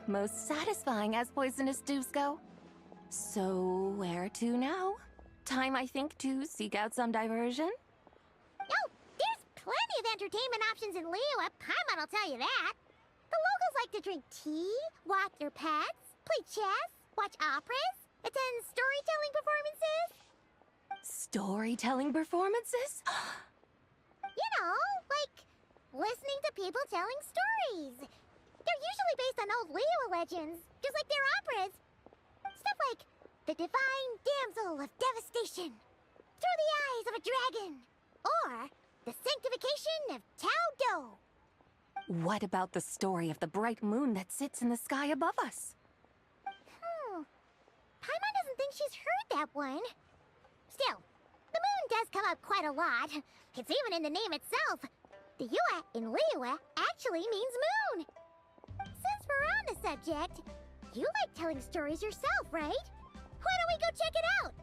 most satisfying as poisonous dews go. So, where to now? Time, I think, to seek out some diversion? Oh, there's plenty of entertainment options in Liyue. Paimon will tell you that. The locals like to drink tea, walk their pets, play chess, watch operas, attend storytelling performances. Storytelling performances? You know, like listening to people telling stories. They're usually based on old Liyue legends, just like their operas. Stuff like the Divine Damsel of Devastation, Through the Eyes of a Dragon, or the Sanctification of Tao Do. What about the story of the bright moon that sits in the sky above us? Paimon doesn't think she's heard that one. Still, the moon does come up quite a lot. It's even in the name itself. The Yue in Liyue actually means moon. Since we're on the subject, you like telling stories yourself, right? Why don't we go check it out?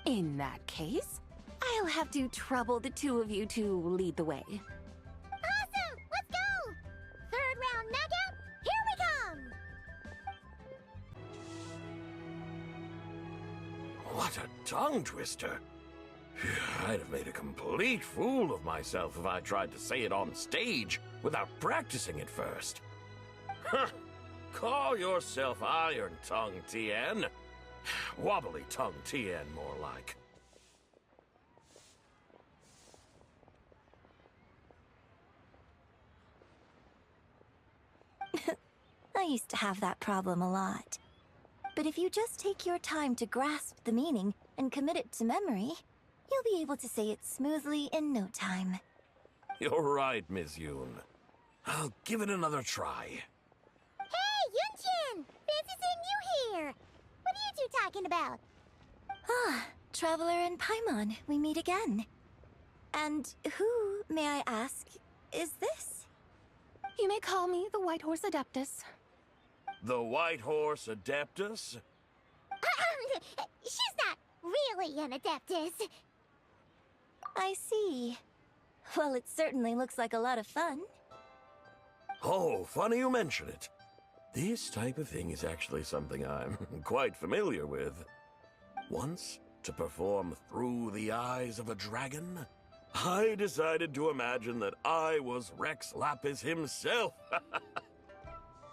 In that case, I'll have to trouble the two of you to lead the way. Awesome! Let's go! Third round knockout, here we come! What a tongue twister. I'd have made a complete fool of myself if I tried to say it on stage without practicing it first. Huh. Call yourself Iron Tongue, Tien. Wobbly Tongue, Tien, more like. I used to have that problem a lot. But if you just take your time to grasp the meaning and commit it to memory, you'll be able to say it smoothly in no time. You're right, Miss Yoon. I'll give it another try. Hey, Yunchin! Fancy seeing you here! What are you two talking about? Ah, Traveler and Paimon, we meet again. And who, may I ask, is this? You may call me the White Horse Adeptus. The White Horse Adeptus? She's not really an Adeptus. I see. Well, it certainly looks like a lot of fun. Oh, funny you mention it. This type of thing is actually something I'm quite familiar with. Once, to perform Through the Eyes of a Dragon, I decided to imagine that I was Rex Lapis himself.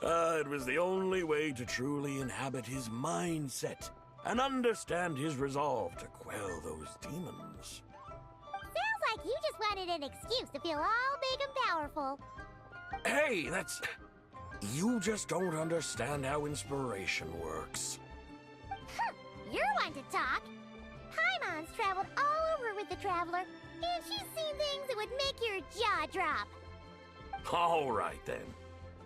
It was the only way to truly inhabit his mindset and understand his resolve to quell those demons. Sounds like you just wanted an excuse to feel all big and powerful. Hey, that's... You just don't understand how inspiration works. You're one to talk. Paimon's traveled all over with the Traveler, and she's seen things that would make your jaw drop. All right, then.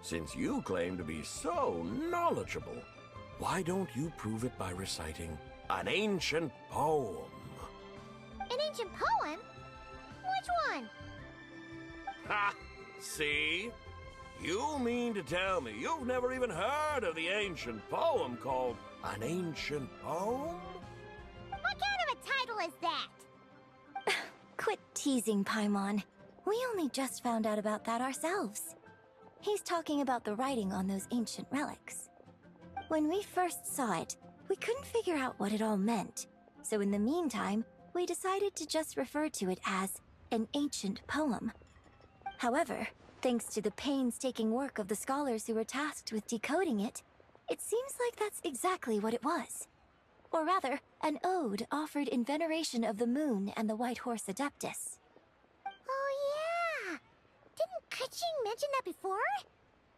Since you claim to be so knowledgeable, why don't you prove it by reciting an ancient poem? An ancient poem? Which one? Ha! See? You mean to tell me you've never even heard of the ancient poem called An Ancient Poem? What kind of a title is that? Quit teasing, Paimon. We only just found out about that ourselves. He's talking about the writing on those ancient relics. When we first saw it, we couldn't figure out what it all meant. So in the meantime, we decided to just refer to it as an ancient poem. However, thanks to the painstaking work of the scholars who were tasked with decoding it, it seems like that's exactly what it was. Or rather, an ode offered in veneration of the moon and the White Horse Adeptus. Oh yeah! Didn't Keqing mention that before?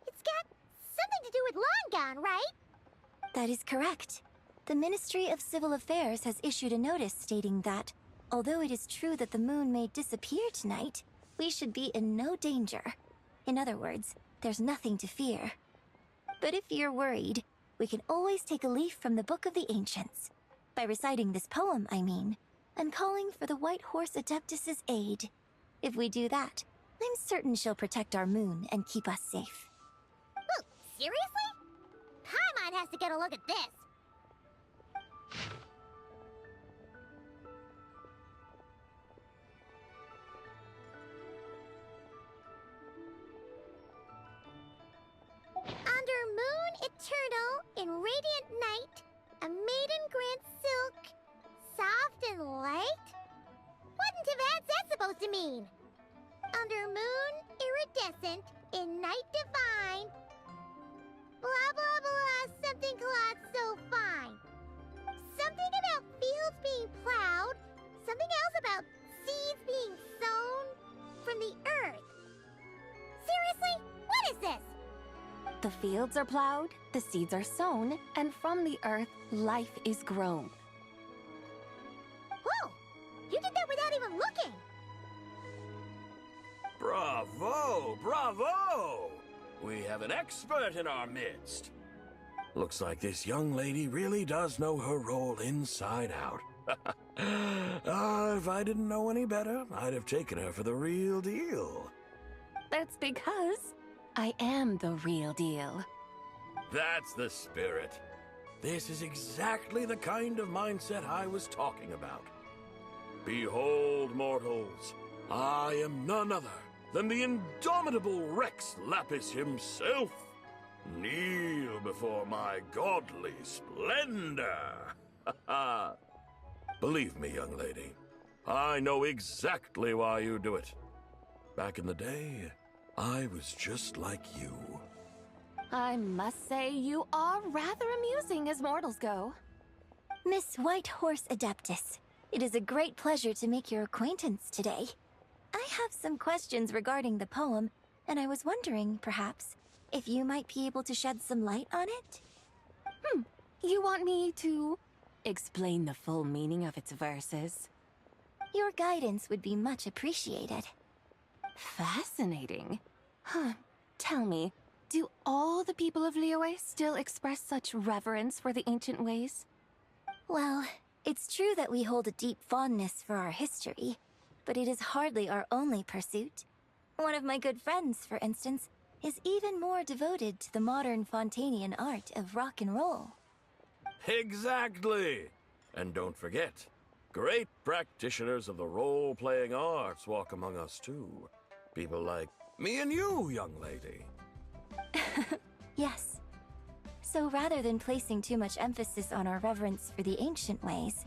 It's got something to do with Long Gone, right? That is correct. The Ministry of Civil Affairs has issued a notice stating that, although it is true that the moon may disappear tonight, we should be in no danger. In other words, there's nothing to fear. But if you're worried, we can always take a leaf from the Book of the Ancients. By reciting this poem, I mean, and calling for the White Horse Adeptus' aid. If we do that, I'm certain she'll protect our moon and keep us safe. Oh, seriously? Paimon has to get a look at this. Under moon Iridescent light? What in Tivat's that supposed to mean? Under moon, iridescent, in night divine. Blah blah blah, something cloth so fine. Something about fields being plowed, something else about seeds being sown from the earth. Seriously? What is this? The fields are plowed, the seeds are sown, and from the earth, life is grown. Whoa! You did that without even looking! Bravo! Bravo! We have an expert in our midst. Looks like this young lady really does know her role inside out. If I didn't know any better, I'd have taken her for the real deal. That's because I am the real deal. That's the spirit. This is exactly the kind of mindset I was talking about. Behold, mortals, I am none other than the indomitable Rex Lapis himself. Kneel before my godly splendor. Believe me, young lady, I know exactly why you do it. Back in the day, I was just like you. I must say you are rather amusing as mortals go. Miss Whitehorse Adeptus, it is a great pleasure to make your acquaintance today. I have some questions regarding the poem, and I was wondering, perhaps, if you might be able to shed some light on it? You want me to explain the full meaning of its verses? Your guidance would be much appreciated. Fascinating. Tell me, do all the people of Liyue still express such reverence for the ancient ways? Well, it's true that we hold a deep fondness for our history, but it is hardly our only pursuit. One of my good friends, for instance, is even more devoted to the modern Fontanian art of rock and roll. Exactly! And don't forget, great practitioners of the role-playing arts walk among us too. People like me and you, young lady. Yes. So rather than placing too much emphasis on our reverence for the ancient ways,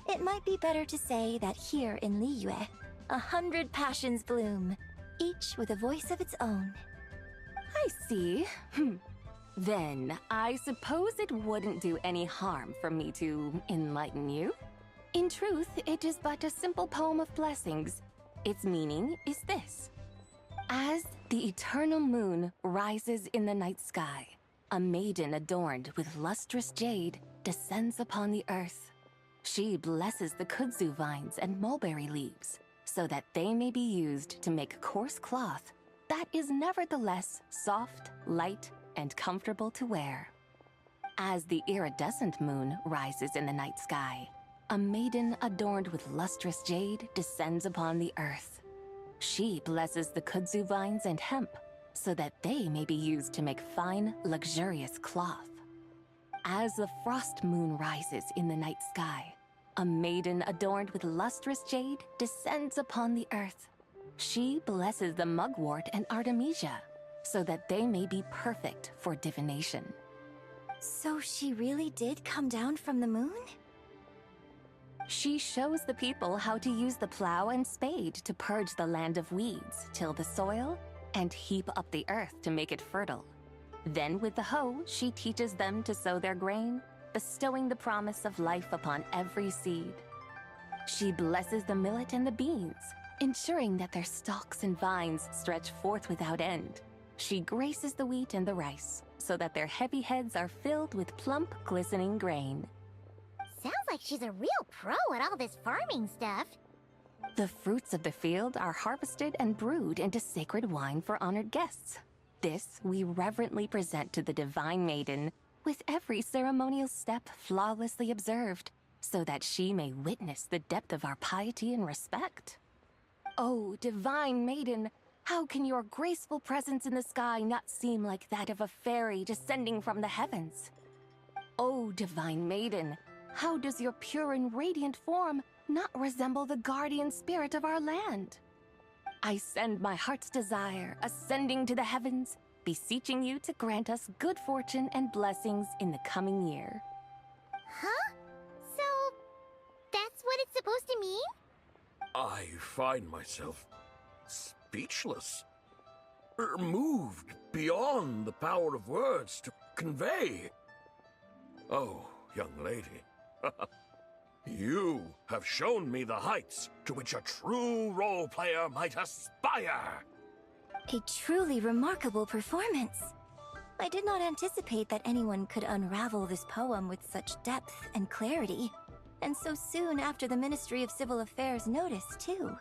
it might be better to say that here in Liyue, 100 passions bloom, each with a voice of its own. I see. Then, I suppose it wouldn't do any harm for me to enlighten you. In truth, it is but a simple poem of blessings. Its meaning is this. As the eternal moon rises in the night sky, a maiden adorned with lustrous jade descends upon the earth. She blesses the kudzu vines and mulberry leaves, so that they may be used to make coarse cloth that is nevertheless soft, light, and comfortable to wear. As the iridescent moon rises in the night sky, a maiden adorned with lustrous jade descends upon the earth. She blesses the kudzu vines and hemp, so that they may be used to make fine, luxurious cloth. As the frost moon rises in the night sky, a maiden adorned with lustrous jade descends upon the earth. She blesses the mugwort and artemisia, so that they may be perfect for divination. So she really did come down from the moon? She shows the people how to use the plow and spade to purge the land of weeds, till the soil, and heap up the earth to make it fertile. Then with the hoe, she teaches them to sow their grain, bestowing the promise of life upon every seed. She blesses the millet and the beans, ensuring that their stalks and vines stretch forth without end. She graces the wheat and the rice, so that their heavy heads are filled with plump, glistening grain. Sounds like she's a real pro at all this farming stuff. The fruits of the field are harvested and brewed into sacred wine for honored guests. This we reverently present to the divine maiden, with every ceremonial step flawlessly observed, so that she may witness the depth of our piety and respect. Oh, divine maiden, how can your graceful presence in the sky not seem like that of a fairy descending from the heavens? Oh, divine maiden, how does your pure and radiant form not resemble the guardian spirit of our land? I send my heart's desire, ascending to the heavens, beseeching you to grant us good fortune and blessings in the coming year. Huh? So, that's what it's supposed supposed to mean? I find myself speechless. Moved beyond the power of words to convey. Oh, young lady, you have shown me the heights to which a true role player might aspire. A truly remarkable performance. I did not anticipate that anyone could unravel this poem with such depth and clarity, and so soon after the Ministry of Civil Affairs noticed, too.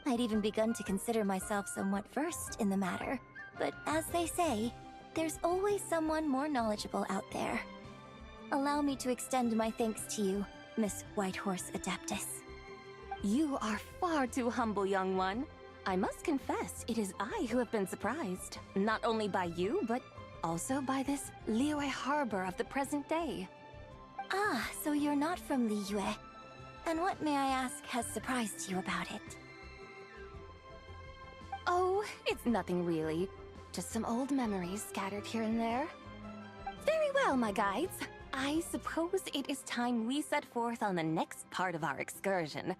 I'd even begun to consider myself somewhat versed in the matter, but as they say, there's always someone more knowledgeable out there. Allow me to extend my thanks to you, Miss Whitehorse Adeptus. You are far too humble, young one. I must confess, it is I who have been surprised, not only by you, but also by this Liyue harbor of the present day. Ah, so you're not from Liyue. And what, may I ask, has surprised you about it? Oh, it's nothing really. Just some old memories scattered here and there. Very well, my guides. I suppose it is time we set forth on the next part of our excursion.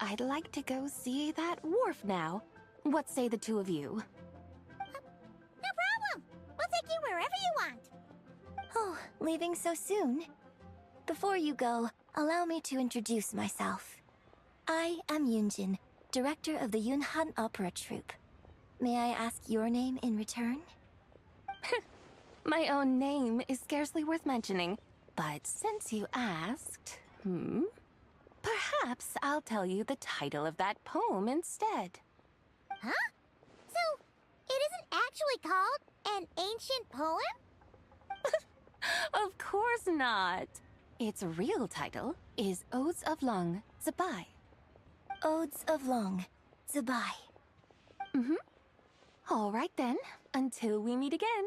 I'd like to go see that wharf now. What say the two of you? No problem. We'll take you wherever you want. Oh, leaving so soon? Before you go, allow me to introduce myself. I am Yunjin, director of the Yunhan Opera Troupe. May I ask your name in return? My own name is scarcely worth mentioning, but since you asked, perhaps I'll tell you the title of that poem instead. Huh? So, it isn't actually called an ancient poem? Of course not. Its real title is Odes of Long Zabai. Odes of Long Zabai. All right then, until we meet again.